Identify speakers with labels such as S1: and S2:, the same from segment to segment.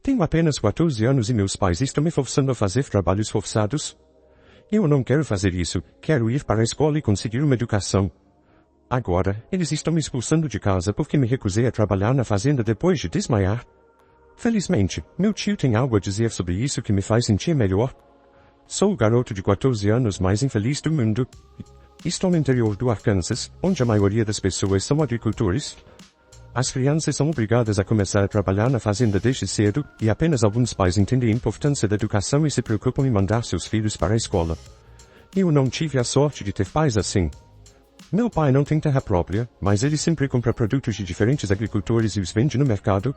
S1: Tenho apenas 14 anos e meus pais estão me forçando a fazer trabalhos forçados. Eu não quero fazer isso, quero ir para a escola e conseguir uma educação. Agora, eles estão me expulsando de casa porque me recusei a trabalhar na fazenda depois de desmaiar. Felizmente, meu tio tem algo a dizer sobre isso que me faz sentir melhor. Sou o garoto de 14 anos mais infeliz do mundo. Estou no interior do Arkansas, onde a maioria das pessoas são agricultores. As crianças são obrigadas a começar a trabalhar na fazenda desde cedo, e apenas alguns pais entendem a importância da educação e se preocupam em mandar seus filhos para a escola. Eu não tive a sorte de ter pais assim. Meu pai não tem terra própria, mas ele sempre compra produtos de diferentes agricultores e os vende no mercado.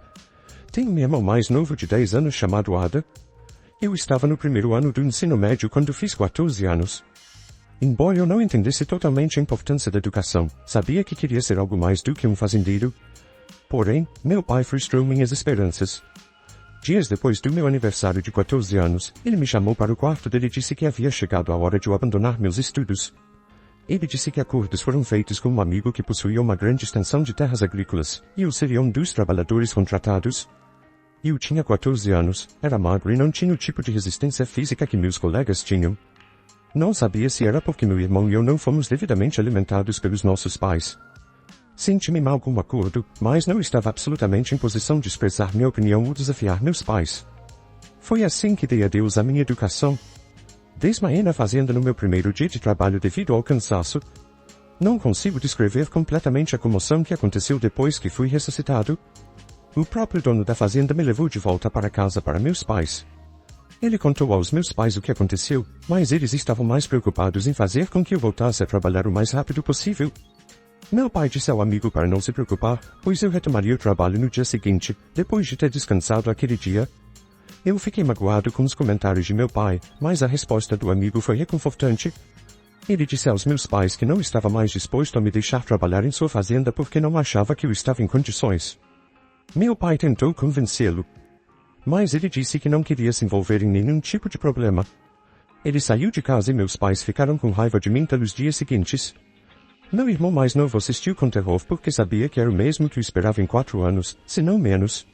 S1: Tenho meu irmão mais novo de 10 anos chamado Ada. Eu estava no primeiro ano do ensino médio quando fiz 14 anos. Embora eu não entendesse totalmente a importância da educação, sabia que queria ser algo mais do que um fazendeiro. Porém, meu pai frustrou minhas esperanças. Dias depois do meu aniversário de 14 anos, ele me chamou para o quarto dele e disse que havia chegado a hora de eu abandonar meus estudos. Ele disse que acordos foram feitos com um amigo que possuía uma grande extensão de terras agrícolas, e eu seria um dos trabalhadores contratados. Eu tinha 14 anos, era magro e não tinha o tipo de resistência física que meus colegas tinham. Não sabia se era porque meu irmão e eu não fomos devidamente alimentados pelos nossos pais. Senti-me mal com o acordo, mas não estava absolutamente em posição de expressar minha opinião ou desafiar meus pais. Foi assim que dei adeus à minha educação. Desmaiei na fazenda no meu primeiro dia de trabalho devido ao cansaço. Não consigo descrever completamente a comoção que aconteceu depois que fui ressuscitado. O próprio dono da fazenda me levou de volta para casa para meus pais. Ele contou aos meus pais o que aconteceu, mas eles estavam mais preocupados em fazer com que eu voltasse a trabalhar o mais rápido possível. Meu pai disse ao amigo para não se preocupar, pois eu retomaria o trabalho no dia seguinte, depois de ter descansado aquele dia. Eu fiquei magoado com os comentários de meu pai, mas a resposta do amigo foi reconfortante. Ele disse aos meus pais que não estava mais disposto a me deixar trabalhar em sua fazenda porque não achava que eu estava em condições. Meu pai tentou convencê-lo, mas ele disse que não queria se envolver em nenhum tipo de problema. Ele saiu de casa e meus pais ficaram com raiva de mim pelos dias seguintes. Meu irmão mais novo assistiu com terror porque sabia que era o mesmo que eu esperava em 4 anos, se não menos.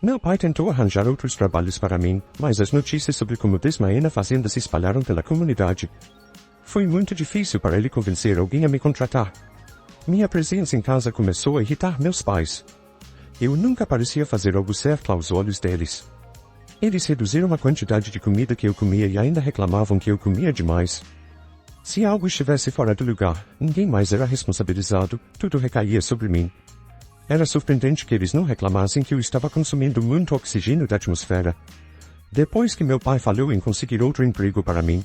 S1: Meu pai tentou arranjar outros trabalhos para mim, mas as notícias sobre como desmaiei na fazenda se espalharam pela comunidade. Foi muito difícil para ele convencer alguém a me contratar. Minha presença em casa começou a irritar meus pais. Eu nunca parecia fazer algo certo aos olhos deles. Eles reduziram a quantidade de comida que eu comia e ainda reclamavam que eu comia demais. Se algo estivesse fora do lugar, ninguém mais era responsabilizado, tudo recaía sobre mim. Era surpreendente que eles não reclamassem que eu estava consumindo muito oxigênio da atmosfera. Depois que meu pai falou em conseguir outro emprego para mim,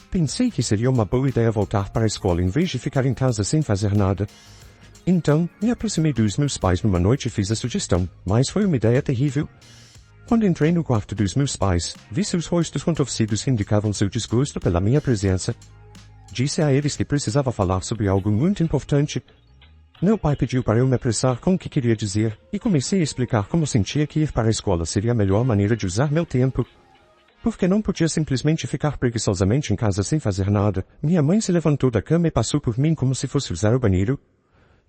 S1: pensei que seria uma boa ideia voltar para a escola em vez de ficar em casa sem fazer nada. Então, me aproximei dos meus pais numa noite e fiz a sugestão, mas foi uma ideia terrível. Quando entrei no quarto dos meus pais, vi seus rostos contorcidos que indicavam seu desgosto pela minha presença. Disse a eles que precisava falar sobre algo muito importante. Meu pai pediu para eu me apressar com o que queria dizer, e comecei a explicar como sentia que ir para a escola seria a melhor maneira de usar meu tempo. Porque não podia simplesmente ficar preguiçosamente em casa sem fazer nada, minha mãe se levantou da cama e passou por mim como se fosse usar o banheiro.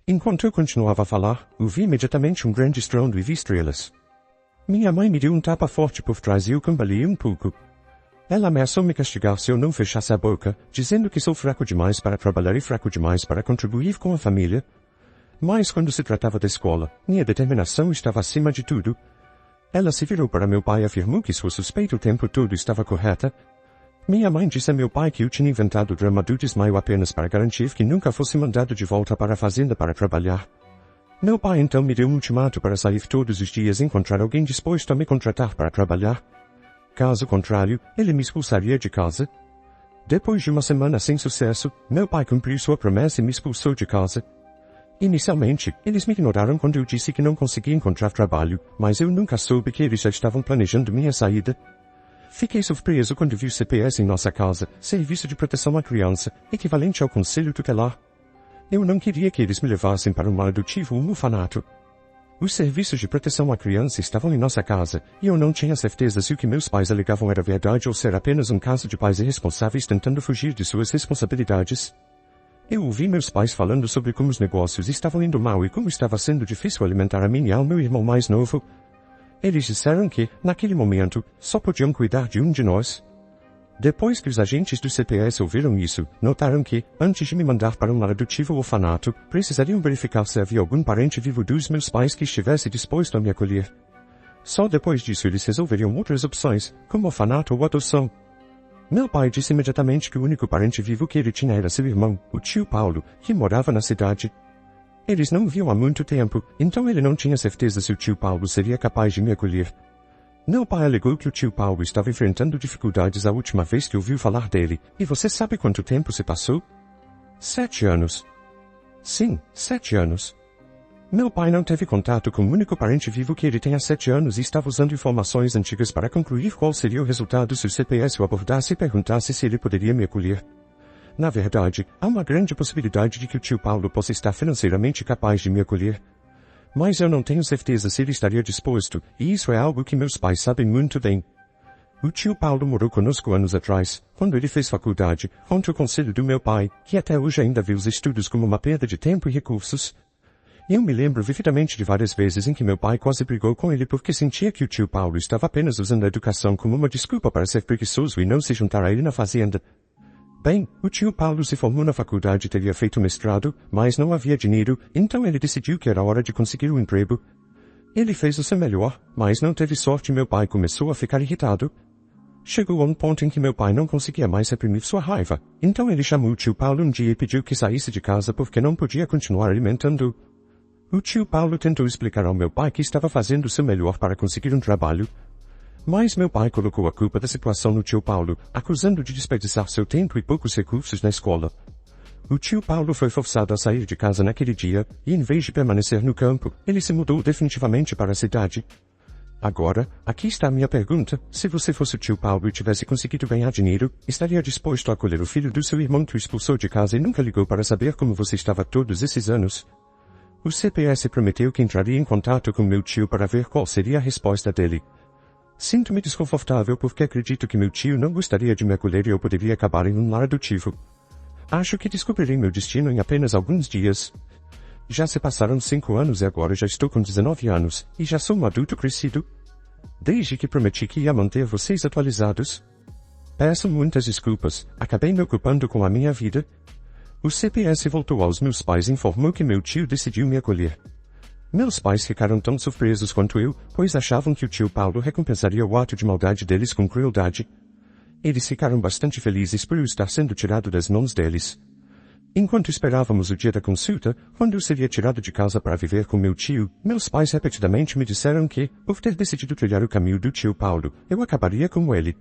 S1: Enquanto eu continuava a falar, ouvi imediatamente um grande estrondo e vi estrelas. Minha mãe me deu um tapa forte por trás e eu cambaleei um pouco. Ela ameaçou me castigar se eu não fechasse a boca, dizendo que sou fraco demais para trabalhar e fraco demais para contribuir com a família. Mas quando se tratava da escola, minha determinação estava acima de tudo. Ela se virou para meu pai e afirmou que sua suspeita o tempo todo estava correta. Minha mãe disse a meu pai que eu tinha inventado o drama do desmaio apenas para garantir que nunca fosse mandado de volta para a fazenda para trabalhar. Meu pai então me deu um ultimato para sair todos os dias e encontrar alguém disposto a me contratar para trabalhar. Caso contrário, ele me expulsaria de casa. Depois de uma semana sem sucesso, meu pai cumpriu sua promessa e me expulsou de casa. Inicialmente, eles me ignoraram quando eu disse que não conseguia encontrar trabalho, mas eu nunca soube que eles já estavam planejando minha saída. Fiquei surpreso quando vi o CPS em nossa casa, Serviço de Proteção à Criança, equivalente ao Conselho Tutelar. Eu não queria que eles me levassem para um mal adotivo ou um orfanato. Os serviços de proteção à criança estavam em nossa casa, e eu não tinha certeza se o que meus pais alegavam era verdade ou se era apenas um caso de pais irresponsáveis tentando fugir de suas responsabilidades. Eu ouvi meus pais falando sobre como os negócios estavam indo mal e como estava sendo difícil alimentar a mim e ao meu irmão mais novo. Eles disseram que, naquele momento, só podiam cuidar de um de nós. Depois que os agentes do CPS ouviram isso, notaram que, antes de me mandar para um lar adotivo ou orfanato, precisariam verificar se havia algum parente vivo dos meus pais que estivesse disposto a me acolher. Só depois disso eles resolveriam outras opções, como orfanato ou adoção. Meu pai disse imediatamente que o único parente vivo que ele tinha era seu irmão, o tio Paulo, que morava na cidade. Eles não viam há muito tempo, então ele não tinha certeza se o tio Paulo seria capaz de me acolher. Meu pai alegou que o tio Paulo estava enfrentando dificuldades a última vez que ouviu falar dele, e você sabe quanto tempo se passou? 7 anos. Sim, 7 anos. Meu pai não teve contato com o único parente vivo que ele tem há 7 anos e estava usando informações antigas para concluir qual seria o resultado se o CPS o abordasse e perguntasse se ele poderia me acolher. Na verdade, há uma grande possibilidade de que o tio Paulo possa estar financeiramente capaz de me acolher. Mas eu não tenho certeza se ele estaria disposto, e isso é algo que meus pais sabem muito bem. O tio Paulo morou conosco anos atrás, quando ele fez faculdade, contra o conselho do meu pai, que até hoje ainda vê os estudos como uma perda de tempo e recursos. Eu me lembro vividamente de várias vezes em que meu pai quase brigou com ele porque sentia que o tio Paulo estava apenas usando a educação como uma desculpa para ser preguiçoso e não se juntar a ele na fazenda. Bem, o tio Paulo se formou na faculdade e teria feito mestrado, mas não havia dinheiro, então ele decidiu que era hora de conseguir um emprego. Ele fez o seu melhor, mas não teve sorte e meu pai começou a ficar irritado. Chegou a um ponto em que meu pai não conseguia mais reprimir sua raiva, então ele chamou o tio Paulo um dia e pediu que saísse de casa porque não podia continuar alimentando-o. O tio Paulo tentou explicar ao meu pai que estava fazendo o seu melhor para conseguir um trabalho, mas meu pai colocou a culpa da situação no tio Paulo, acusando-o de desperdiçar seu tempo e poucos recursos na escola. O tio Paulo foi forçado a sair de casa naquele dia, e em vez de permanecer no campo, ele se mudou definitivamente para a cidade. Agora, aqui está a minha pergunta. Se você fosse o tio Paulo e tivesse conseguido ganhar dinheiro, estaria disposto a acolher o filho do seu irmão que o expulsou de casa e nunca ligou para saber como você estava todos esses anos? O CPS prometeu que entraria em contato com meu tio para ver qual seria a resposta dele. Sinto-me desconfortável porque acredito que meu tio não gostaria de me acolher e eu poderia acabar em um lar adotivo. Acho que descobrirei meu destino em apenas alguns dias. Já se passaram 5 anos e agora já estou com 19 anos, e já sou um adulto crescido. Desde que prometi que ia manter vocês atualizados. Peço muitas desculpas, acabei me ocupando com a minha vida. O CPS voltou aos meus pais e informou que meu tio decidiu me acolher. Meus pais ficaram tão surpresos quanto eu, pois achavam que o tio Paulo recompensaria o ato de maldade deles com crueldade. Eles ficaram bastante felizes por eu estar sendo tirado das mãos deles. Enquanto esperávamos o dia da consulta, quando eu seria tirado de casa para viver com meu tio, meus pais repetidamente me disseram que, por ter decidido trilhar o caminho do tio Paulo, eu acabaria como ele.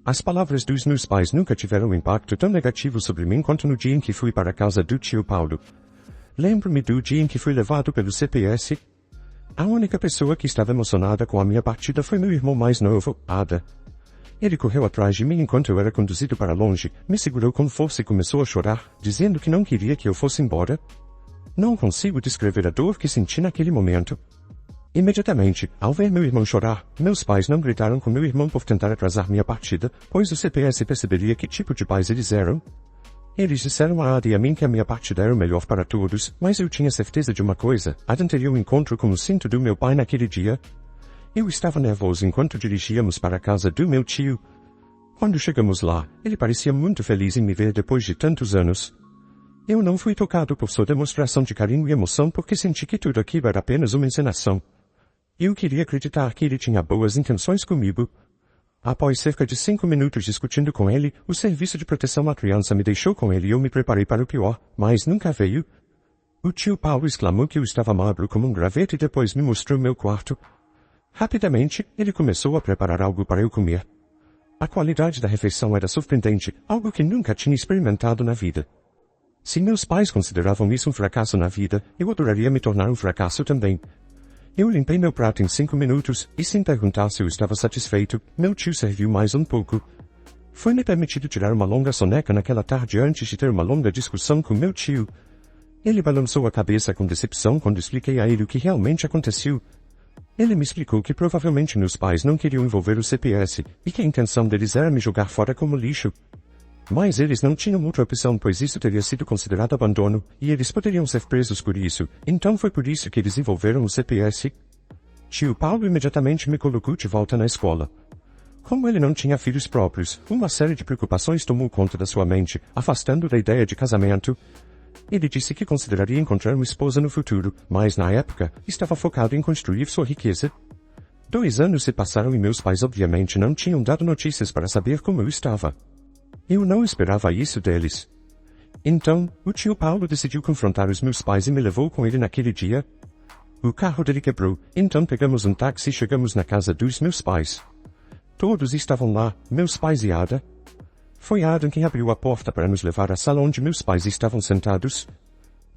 S1: As palavras dos meus pais nunca tiveram um impacto tão negativo sobre mim quanto no dia em que fui para a casa do tio Paulo. Lembro-me do dia em que fui levado pelo CPS. A única pessoa que estava emocionada com a minha partida foi meu irmão mais novo, Ada. Ele correu atrás de mim enquanto eu era conduzido para longe, me segurou com força e começou a chorar, dizendo que não queria que eu fosse embora. Não consigo descrever a dor que senti naquele momento. Imediatamente, ao ver meu irmão chorar, meus pais não gritaram com meu irmão por tentar atrasar minha partida, pois o CPS perceberia que tipo de pais eles eram. Eles disseram a Ada e a mim que a minha partida era o melhor para todos, mas eu tinha certeza de uma coisa, Ada teria um encontro com o cinto do meu pai naquele dia. Eu estava nervoso enquanto dirigíamos para a casa do meu tio. Quando chegamos lá, ele parecia muito feliz em me ver depois de tantos anos. Eu não fui tocado por sua demonstração de carinho e emoção porque senti que tudo aquilo era apenas uma encenação. Eu queria acreditar que ele tinha boas intenções comigo. Após cerca de 5 minutos discutindo com ele, o serviço de proteção à criança me deixou com ele e eu me preparei para o pior, mas nunca veio. O tio Paulo exclamou que eu estava magro como um graveto e depois me mostrou meu quarto. Rapidamente, ele começou a preparar algo para eu comer. A qualidade da refeição era surpreendente, algo que nunca tinha experimentado na vida. Se meus pais consideravam isso um fracasso na vida, eu adoraria me tornar um fracasso também. Eu limpei meu prato em 5 minutos, e sem perguntar se eu estava satisfeito, meu tio serviu mais um pouco. Foi-me permitido tirar uma longa soneca naquela tarde antes de ter uma longa discussão com meu tio. Ele balançou a cabeça com decepção quando expliquei a ele o que realmente aconteceu. Ele me explicou que provavelmente meus pais não queriam envolver o CPS, e que a intenção deles era me jogar fora como lixo. Mas eles não tinham outra opção pois isso teria sido considerado abandono, e eles poderiam ser presos por isso, então foi por isso que eles envolveram o CPS. Tio Paulo imediatamente me colocou de volta na escola. Como ele não tinha filhos próprios, uma série de preocupações tomou conta da sua mente, afastando da ideia de casamento. Ele disse que consideraria encontrar uma esposa no futuro, mas na época, estava focado em construir sua riqueza. 2 anos se passaram e meus pais obviamente não tinham dado notícias para saber como eu estava. Eu não esperava isso deles. Então, o tio Paulo decidiu confrontar os meus pais e me levou com ele naquele dia. O carro dele quebrou, então pegamos um táxi e chegamos na casa dos meus pais. Todos estavam lá, meus pais e Ada. Foi Ada quem abriu a porta para nos levar à sala onde meus pais estavam sentados.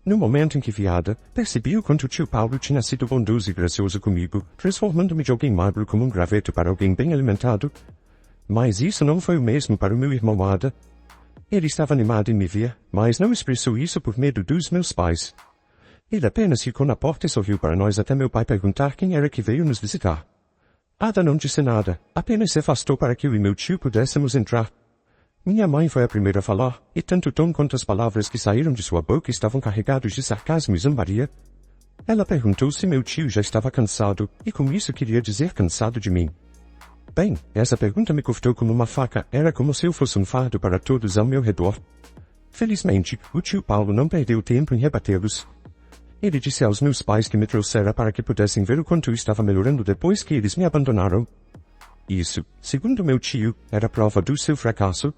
S1: No momento em que vi Ada, percebi o quanto o tio Paulo tinha sido bondoso e gracioso comigo, transformando-me de alguém magro como um graveto para alguém bem alimentado. Mas isso não foi o mesmo para o meu irmão Ada. Ele estava animado em me ver, mas não expressou isso por medo dos meus pais. Ele apenas ficou na porta e sorriu para nós até meu pai perguntar quem era que veio nos visitar. Ada não disse nada, apenas se afastou para que eu e meu tio pudéssemos entrar. Minha mãe foi a primeira a falar, e tanto o tom quanto as palavras que saíram de sua boca estavam carregados de sarcasmo e zombaria. Ela perguntou se meu tio já estava cansado, e com isso queria dizer cansado de mim. Bem, essa pergunta me cortou como uma faca, era como se eu fosse um fardo para todos ao meu redor. Felizmente, o tio Paulo não perdeu tempo em rebatê-los. Ele disse aos meus pais que me trouxera para que pudessem ver o quanto eu estava melhorando depois que eles me abandonaram. Isso, segundo meu tio, era prova do seu fracasso.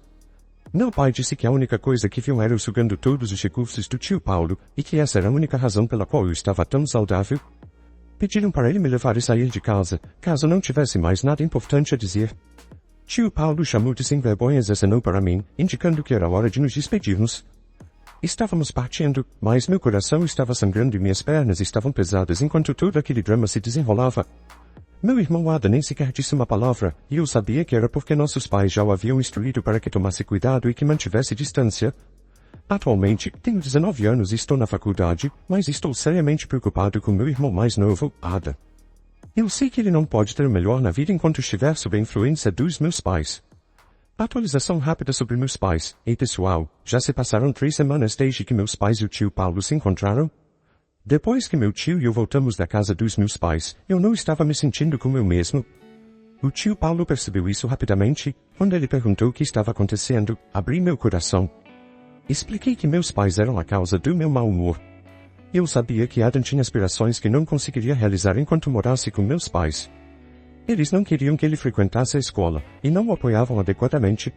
S1: Meu pai disse que a única coisa que viam era eu sugando todos os recursos do tio Paulo, e que essa era a única razão pela qual eu estava tão saudável. Pediram para ele me levar e sair de casa, caso não tivesse mais nada importante a dizer. Tio Paulo chamou de sem vergonhas e acenou para mim, indicando que era hora de nos despedirmos. Estávamos partindo, mas meu coração estava sangrando e minhas pernas estavam pesadas enquanto todo aquele drama se desenrolava. Meu irmão Ada nem sequer disse uma palavra, e eu sabia que era porque nossos pais já o haviam instruído para que tomasse cuidado e que mantivesse distância. Atualmente, tenho 19 anos e estou na faculdade, mas estou seriamente preocupado com meu irmão mais novo, Ada. Eu sei que ele não pode ter o melhor na vida enquanto estiver sob a influência dos meus pais. Atualização rápida sobre meus pais. Ei pessoal, já se passaram 3 semanas desde que meus pais e o tio Paulo se encontraram? Depois que meu tio e eu voltamos da casa dos meus pais, eu não estava me sentindo como eu mesmo. O tio Paulo percebeu isso rapidamente, quando ele perguntou o que estava acontecendo, abri meu coração. Expliquei que meus pais eram a causa do meu mau humor. Eu sabia que Adam tinha aspirações que não conseguiria realizar enquanto morasse com meus pais. Eles não queriam que ele frequentasse a escola, e não o apoiavam adequadamente.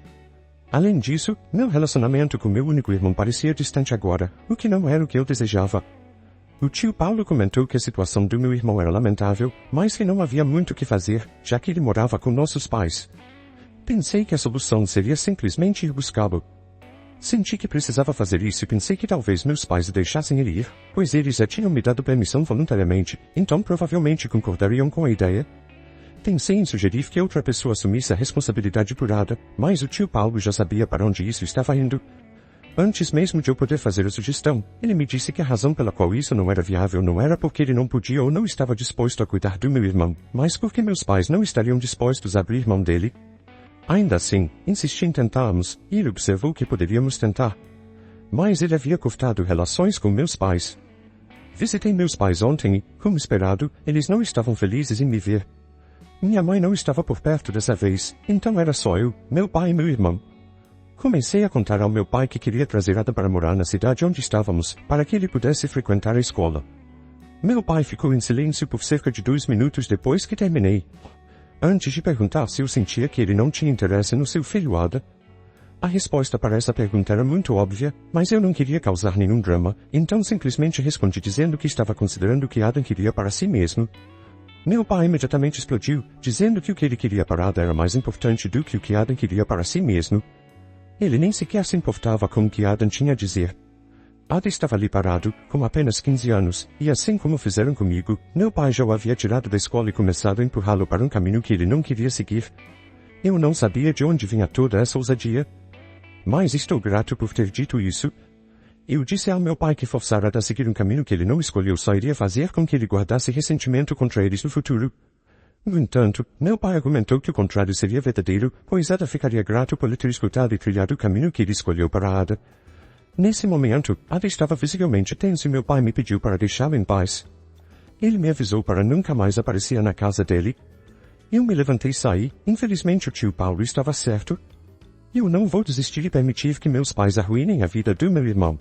S1: Além disso, meu relacionamento com meu único irmão parecia distante agora, o que não era o que eu desejava. O tio Paulo comentou que a situação do meu irmão era lamentável, mas que não havia muito o que fazer, já que ele morava com nossos pais. Pensei que a solução seria simplesmente ir buscá-lo. Senti que precisava fazer isso e pensei que talvez meus pais deixassem ele ir, pois eles já tinham me dado permissão voluntariamente, então provavelmente concordariam com a ideia. Pensei em sugerir que outra pessoa assumisse a responsabilidade por Ada, mas o tio Paulo já sabia para onde isso estava indo. Antes mesmo de eu poder fazer a sugestão, ele me disse que a razão pela qual isso não era viável não era porque ele não podia ou não estava disposto a cuidar do meu irmão, mas porque meus pais não estariam dispostos a abrir mão dele. Ainda assim, insisti em tentarmos, e ele observou que poderíamos tentar. Mas ele havia cortado relações com meus pais. Visitei meus pais ontem e, como esperado, eles não estavam felizes em me ver. Minha mãe não estava por perto dessa vez, então era só eu, meu pai e meu irmão. Comecei a contar ao meu pai que queria trazer Ada para morar na cidade onde estávamos, para que ele pudesse frequentar a escola. Meu pai ficou em silêncio por cerca de 2 minutos depois que terminei. Antes de perguntar se eu sentia que ele não tinha interesse no seu filho Ada. A resposta para essa pergunta era muito óbvia, mas eu não queria causar nenhum drama, então simplesmente respondi dizendo que estava considerando o que Adam queria para si mesmo. Meu pai imediatamente explodiu, dizendo que o que ele queria para Ada era mais importante do que o que Adam queria para si mesmo. Ele nem sequer se importava com o que Adam tinha a dizer. Ada estava ali parado, com apenas 15 anos, e assim como fizeram comigo, meu pai já o havia tirado da escola e começado a empurrá-lo para um caminho que ele não queria seguir. Eu não sabia de onde vinha toda essa ousadia. Mas estou grato por ter dito isso. Eu disse ao meu pai que forçar Ada a seguir um caminho que ele não escolheu só iria fazer com que ele guardasse ressentimento contra eles no futuro. No entanto, meu pai argumentou que o contrário seria verdadeiro, pois Ada ficaria grato por ele ter escutado e trilhado o caminho que ele escolheu para Ada. Nesse momento, Ada estava visivelmente tenso e meu pai me pediu para deixá-lo em paz. Ele me avisou para nunca mais aparecer na casa dele. Eu me levantei e saí. Infelizmente o tio Paulo estava certo. Eu não vou desistir e permitir que meus pais arruinem a vida do meu irmão.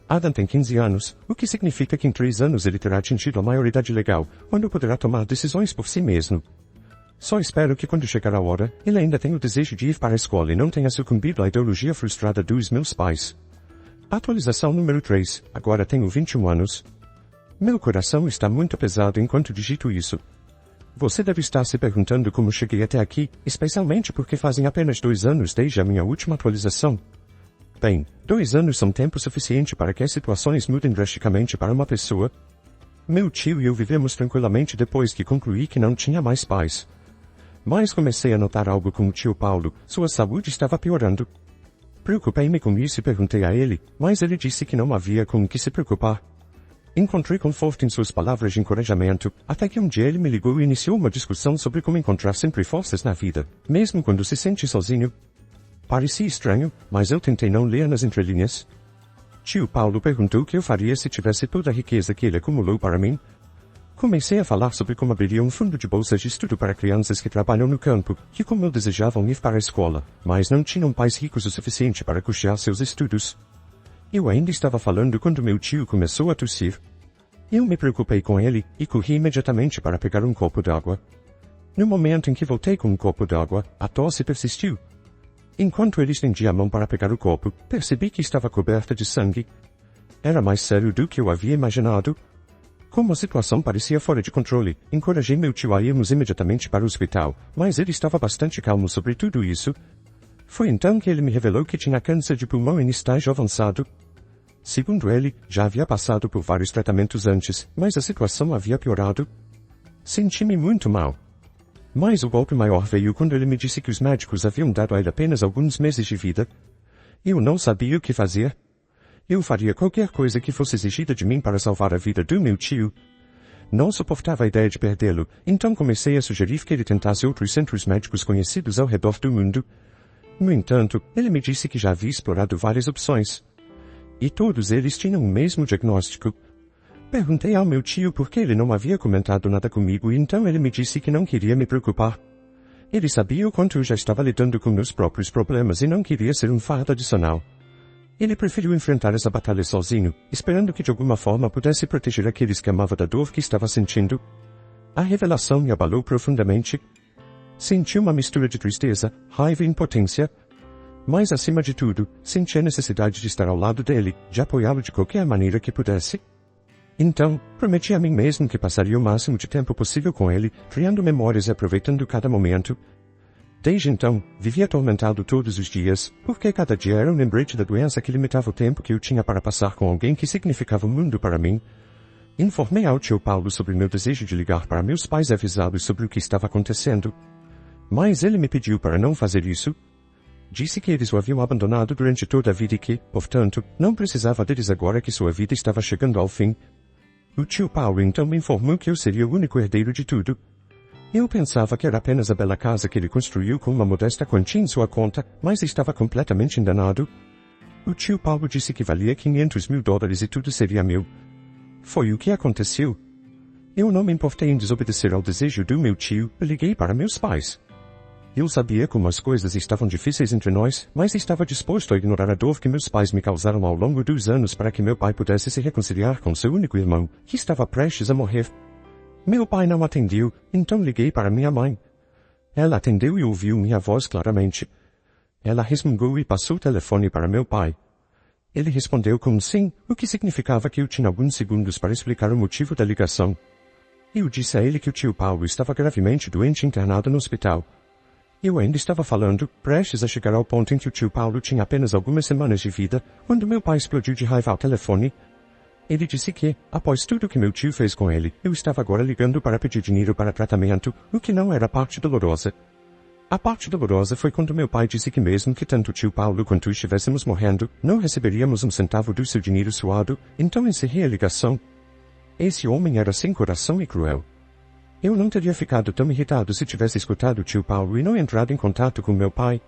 S1: Adam tem 15 anos, o que significa que em 3 anos ele terá atingido a maioridade legal, quando poderá tomar decisões por si mesmo. Só espero que quando chegar a hora, ele ainda tenha o desejo de ir para a escola e não tenha sucumbido à ideologia frustrada dos meus pais. Atualização número 3. Agora tenho 21 anos. Meu coração está muito pesado enquanto digito isso. Você deve estar se perguntando como cheguei até aqui, especialmente porque fazem apenas 2 anos desde a minha última atualização. Bem, 2 anos são tempo suficiente para que as situações mudem drasticamente para uma pessoa. Meu tio e eu vivemos tranquilamente depois que concluí que não tinha mais pais. Mas comecei a notar algo com o tio Paulo, sua saúde estava piorando. Preocupei-me com isso e perguntei a ele, mas ele disse que não havia com o que se preocupar. Encontrei conforto em suas palavras de encorajamento, até que um dia ele me ligou e iniciou uma discussão sobre como encontrar sempre forças na vida, mesmo quando se sente sozinho. Parecia estranho, mas eu tentei não ler nas entrelinhas. Tio Paulo perguntou o que eu faria se tivesse toda a riqueza que ele acumulou para mim. Comecei a falar sobre como abriria um fundo de bolsas de estudo para crianças que trabalham no campo, que como eu desejavam ir para a escola, mas não tinham pais ricos o suficiente para custear seus estudos. Eu ainda estava falando quando meu tio começou a tossir. Eu me preocupei com ele e corri imediatamente para pegar um copo d'água. No momento em que voltei com um copo d'água, a tosse persistiu. Enquanto ele estendia a mão para pegar o copo, percebi que estava coberta de sangue. Era mais sério do que eu havia imaginado. Como a situação parecia fora de controle, encorajei meu tio a irmos imediatamente para o hospital, mas ele estava bastante calmo sobre tudo isso. Foi então que ele me revelou que tinha câncer de pulmão em estágio avançado. Segundo ele, já havia passado por vários tratamentos antes, mas a situação havia piorado. Senti-me muito mal. Mas o golpe maior veio quando ele me disse que os médicos haviam dado a ele apenas alguns meses de vida. Eu não sabia o que fazer. Eu faria qualquer coisa que fosse exigida de mim para salvar a vida do meu tio. Não suportava a ideia de perdê-lo, então comecei a sugerir que ele tentasse outros centros médicos conhecidos ao redor do mundo. No entanto, ele me disse que já havia explorado várias opções. E todos eles tinham o mesmo diagnóstico. Perguntei ao meu tio por que ele não havia comentado nada comigo e então ele me disse que não queria me preocupar. Ele sabia o quanto eu já estava lidando com meus próprios problemas e não queria ser um fardo adicional. Ele preferiu enfrentar essa batalha sozinho, esperando que de alguma forma pudesse proteger aqueles que amava da dor que estava sentindo. A revelação me abalou profundamente. Senti uma mistura de tristeza, raiva e impotência. Mas acima de tudo, senti a necessidade de estar ao lado dele, de apoiá-lo de qualquer maneira que pudesse. Então, prometi a mim mesmo que passaria o máximo de tempo possível com ele, criando memórias e aproveitando cada momento. Desde então, vivia atormentado todos os dias, porque cada dia era um lembrete da doença que limitava o tempo que eu tinha para passar com alguém que significava o mundo para mim. Informei ao tio Paulo sobre meu desejo de ligar para meus pais e avisá-los sobre o que estava acontecendo. Mas ele me pediu para não fazer isso. Disse que eles o haviam abandonado durante toda a vida e que, portanto, não precisava deles agora que sua vida estava chegando ao fim. O tio Paulo então me informou que eu seria o único herdeiro de tudo. Eu pensava que era apenas a bela casa que ele construiu com uma modesta quantia em sua conta, mas estava completamente enganado. O tio Paulo disse que valia $500.000 e tudo seria meu. Foi o que aconteceu. Eu não me importei em desobedecer ao desejo do meu tio e liguei para meus pais. Eu sabia como as coisas estavam difíceis entre nós, mas estava disposto a ignorar a dor que meus pais me causaram ao longo dos anos para que meu pai pudesse se reconciliar com seu único irmão, que estava prestes a morrer. Meu pai não atendeu, então liguei para minha mãe. Ela atendeu e ouviu minha voz claramente. Ela resmungou e passou o telefone para meu pai. Ele respondeu com sim, o que significava que eu tinha alguns segundos para explicar o motivo da ligação. Eu disse a ele que o tio Paulo estava gravemente doente e internado no hospital. Eu ainda estava falando, prestes a chegar ao ponto em que o tio Paulo tinha apenas algumas semanas de vida, quando meu pai explodiu de raiva ao telefone. Ele disse que, após tudo que meu tio fez com ele, eu estava agora ligando para pedir dinheiro para tratamento, o que não era a parte dolorosa. A parte dolorosa foi quando meu pai disse que mesmo que tanto o tio Paulo quanto eu estivéssemos morrendo, não receberíamos um centavo do seu dinheiro suado, então encerrei a ligação. Esse homem era sem coração e cruel. Eu não teria ficado tão irritado se tivesse escutado o tio Paulo e não entrado em contato com meu pai.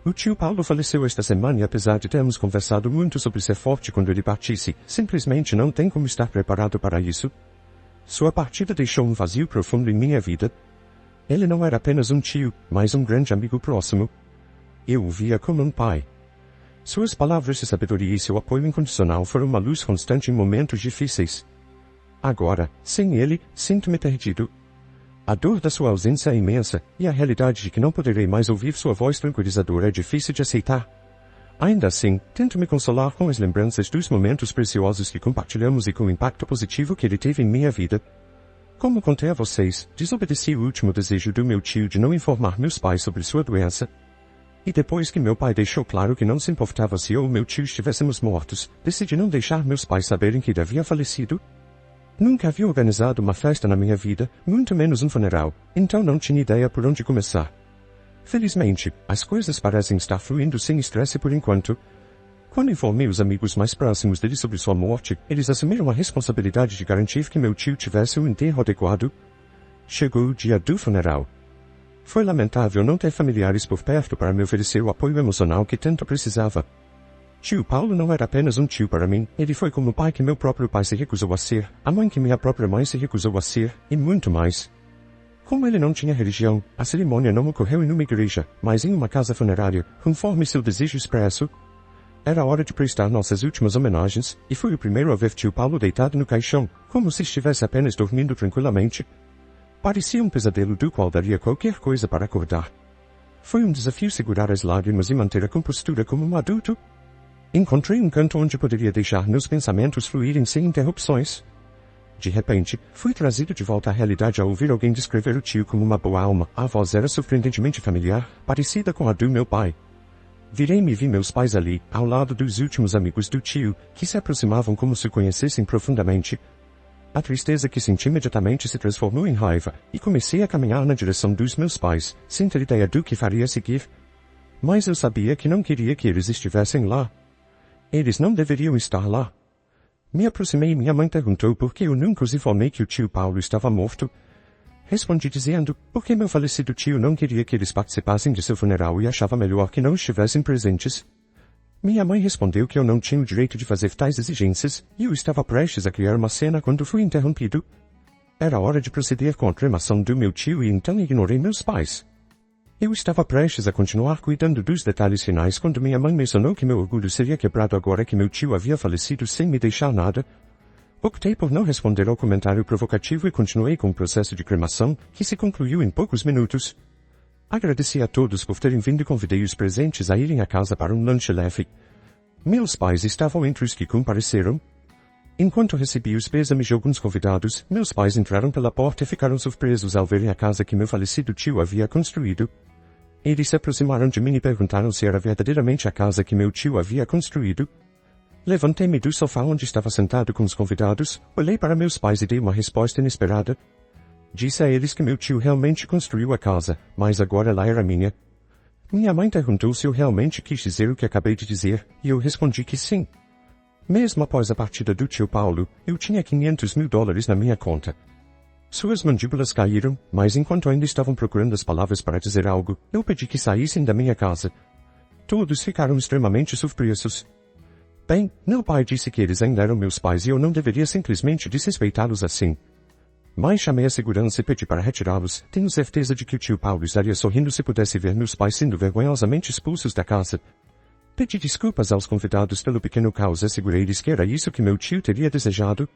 S1: O tio Paulo faleceu esta semana e apesar de termos conversado muito sobre ser forte quando ele partisse, simplesmente não tem como estar preparado para isso. Sua partida deixou um vazio profundo em minha vida. Ele não era apenas um tio, mas um grande amigo próximo. Eu o via como um pai. Suas palavras de sabedoria e seu apoio incondicional foram uma luz constante em momentos difíceis. Agora, sem ele, sinto-me perdido. A dor da sua ausência é imensa, e a realidade de que não poderei mais ouvir sua voz tranquilizadora é difícil de aceitar. Ainda assim, tento me consolar com as lembranças dos momentos preciosos que compartilhamos e com o impacto positivo que ele teve em minha vida. Como contei a vocês, desobedeci o último desejo do meu tio de não informar meus pais sobre sua doença. E depois que meu pai deixou claro que não se importava se eu ou meu tio estivéssemos mortos, decidi não deixar meus pais saberem que ele havia falecido. Nunca havia organizado uma festa na minha vida, muito menos um funeral, então não tinha ideia por onde começar. Felizmente, as coisas parecem estar fluindo sem estresse por enquanto. Quando informei os amigos mais próximos dele sobre sua morte, eles assumiram a responsabilidade de garantir que meu tio tivesse um enterro adequado. Chegou o dia do funeral. Foi lamentável não ter familiares por perto para me oferecer o apoio emocional que tanto precisava. Tio Paulo não era apenas um tio para mim, ele foi como o pai que meu próprio pai se recusou a ser, a mãe que minha própria mãe se recusou a ser, e muito mais. Como ele não tinha religião, a cerimônia não ocorreu em uma igreja, mas em uma casa funerária, conforme seu desejo expresso. Era hora de prestar nossas últimas homenagens, e fui o primeiro a ver tio Paulo deitado no caixão, como se estivesse apenas dormindo tranquilamente. Parecia um pesadelo do qual daria qualquer coisa para acordar. Foi um desafio segurar as lágrimas e manter a compostura como um adulto. Encontrei um canto onde poderia deixar meus pensamentos fluírem sem interrupções. De repente, fui trazido de volta à realidade ao ouvir alguém descrever o tio como uma boa alma. A voz era surpreendentemente familiar, parecida com a do meu pai. Virei-me e vi meus pais ali, ao lado dos últimos amigos do tio, que se aproximavam como se conhecessem profundamente. A tristeza que senti imediatamente se transformou em raiva, e comecei a caminhar na direção dos meus pais, sem ter ideia do que faria a seguir. Mas eu sabia que não queria que eles estivessem lá. Eles não deveriam estar lá. Me aproximei e minha mãe perguntou por que eu nunca os informei que o tio Paulo estava morto. Respondi dizendo, porque meu falecido tio não queria que eles participassem de seu funeral e achava melhor que não estivessem presentes. Minha mãe respondeu que eu não tinha o direito de fazer tais exigências, e eu estava prestes a criar uma cena quando fui interrompido. Era hora de proceder com a cremação do meu tio e então ignorei meus pais. Eu estava prestes a continuar cuidando dos detalhes finais quando minha mãe mencionou que meu orgulho seria quebrado agora que meu tio havia falecido sem me deixar nada. Optei por não responder ao comentário provocativo e continuei com o processo de cremação, que se concluiu em poucos minutos. Agradeci a todos por terem vindo e convidei os presentes a irem à casa para um lanche leve. Meus pais estavam entre os que compareceram. Enquanto recebi os pêsames de alguns convidados, meus pais entraram pela porta e ficaram surpresos ao verem a casa que meu falecido tio havia construído. Eles se aproximaram de mim e perguntaram se era verdadeiramente a casa que meu tio havia construído. Levantei-me do sofá onde estava sentado com os convidados, olhei para meus pais e dei uma resposta inesperada. Disse a eles que meu tio realmente construiu a casa, mas agora ela era minha. Minha mãe perguntou se eu realmente quis dizer o que acabei de dizer, e eu respondi que sim. Mesmo após a partida do tio Paulo, eu tinha $500 mil na minha conta. Suas mandíbulas caíram, mas enquanto ainda estavam procurando as palavras para dizer algo, eu pedi que saíssem da minha casa. Todos ficaram extremamente surpresos. Bem, meu pai disse que eles ainda eram meus pais e eu não deveria simplesmente desrespeitá-los assim. Mas chamei a segurança e pedi para retirá-los. Tenho certeza de que o tio Paulo estaria sorrindo se pudesse ver meus pais sendo vergonhosamente expulsos da casa. Pedi desculpas aos convidados pelo pequeno caos e assegurei-lhes que era isso que meu tio teria desejado.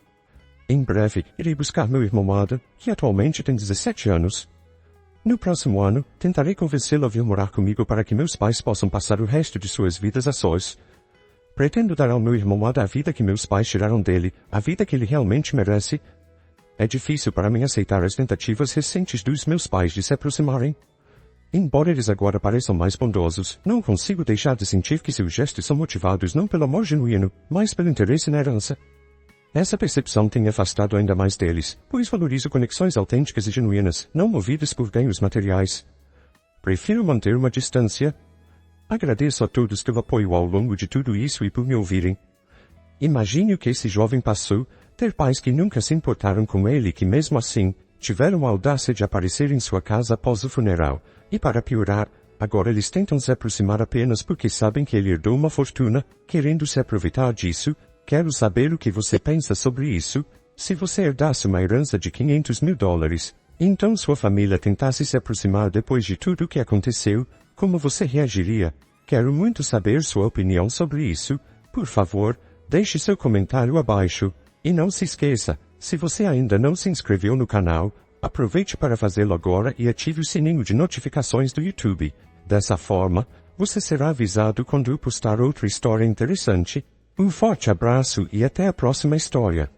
S1: Em breve, irei buscar meu irmão Adam, que atualmente tem 17 anos. No próximo ano, tentarei convencê-lo a vir morar comigo para que meus pais possam passar o resto de suas vidas a sós. Pretendo dar ao meu irmão Adam a vida que meus pais tiraram dele, a vida que ele realmente merece. É difícil para mim aceitar as tentativas recentes dos meus pais de se aproximarem. Embora eles agora pareçam mais bondosos, não consigo deixar de sentir que seus gestos são motivados não pelo amor genuíno, mas pelo interesse na herança. Essa percepção tem afastado ainda mais deles, pois valorizo conexões autênticas e genuínas, não movidas por ganhos materiais. Prefiro manter uma distância. Agradeço a todos pelo apoio ao longo de tudo isso e por me ouvirem. Imagine o que esse jovem passou, ter pais que nunca se importaram com ele e que mesmo assim, tiveram a audácia de aparecer em sua casa após o funeral, e para piorar, agora eles tentam se aproximar apenas porque sabem que ele herdou uma fortuna, querendo se aproveitar disso. Quero saber o que você pensa sobre isso. Se você herdasse uma herança de $500 mil, e então sua família tentasse se aproximar depois de tudo o que aconteceu, como você reagiria? Quero muito saber sua opinião sobre isso. Por favor, deixe seu comentário abaixo. E não se esqueça, se você ainda não se inscreveu no canal, aproveite para fazê-lo agora e ative o sininho de notificações do YouTube. Dessa forma, você será avisado quando eu postar outra história interessante. Um forte abraço e até a próxima história.